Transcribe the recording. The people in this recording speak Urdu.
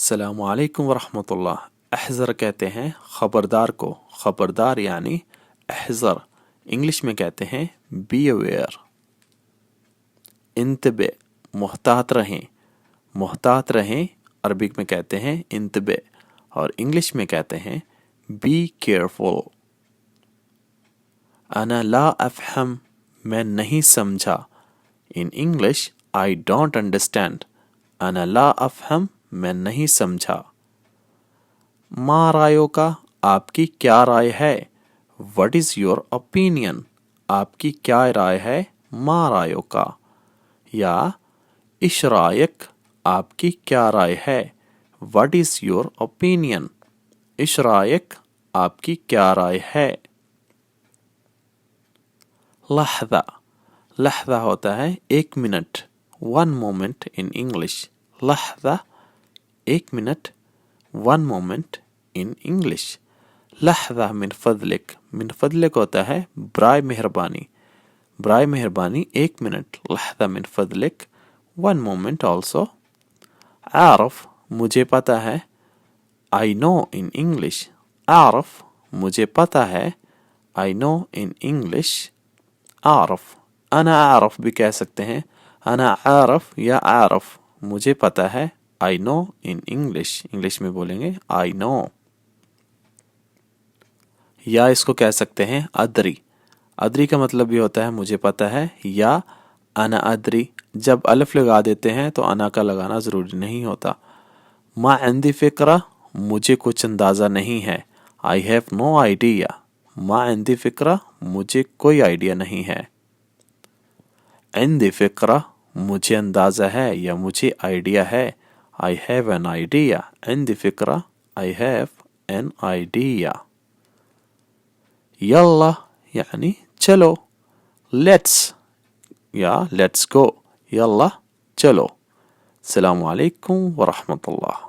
السلام علیکم ورحمۃ اللہ. احذر کہتے ہیں خبردار کو. خبردار یعنی احذر. انگلش میں کہتے ہیں بی اویئر. انتبہ محتاط رہیں. محتاط رہیں عربک میں کہتے ہیں انتبہ اور انگلش میں کہتے ہیں بی کیئرفل. انا لا افہم میں نہیں سمجھا. In English I don't understand. انا لا افہم میں نہیں سمجھا. ما رائیو کا آپ کی کیا رائے ہے. وٹ از یور اوپینین آپ کی کیا رائے ہے. ما رائیو کا. یا اش رائک آپ کی کیا رائے ہے. وٹ از یور اوپینین اش رائک آپ کی کیا رائے ہے. لحظہ. لحظہ ہوتا ہے ایک minute. One moment in English. لحظہ ایک minute. One moment in English. لحظہ من فضلک. من فضلک ہوتا ہے برائے مہربانی. برائے مہربانی ایک منٹ. لحظہ من فضلک. One moment also. عارف مجھے پتہ ہے. I know in English. عارف مجھے پتہ ہے. I know in English. عارف انا عارف بھی کہہ سکتے ہیں. انا عارف یا عارف مجھے پتہ ہے. I know in English. English میں بولیں گے I know. یا اس کو کہہ سکتے ہیں ادری. ادری کا مطلب یہ ہوتا ہے مجھے پتہ ہے. یا انا ادری. جب الف لگا دیتے ہیں تو انا کا لگانا ضروری نہیں ہوتا. ما عندی فکرہ مجھے کچھ اندازہ نہیں ہے. I have no idea. ما عندی فکرہ مجھے کوئی آئیڈیا نہیں ہے. عندی فکرہ مجھے اندازہ ہے یا مجھے آئیڈیا ہے. I have an idea. عندي فكرة. I have an idea. يلا يعني چلو. Let's یا let's go. يلا چلو. السلام علیکم ورحمۃ اللہ.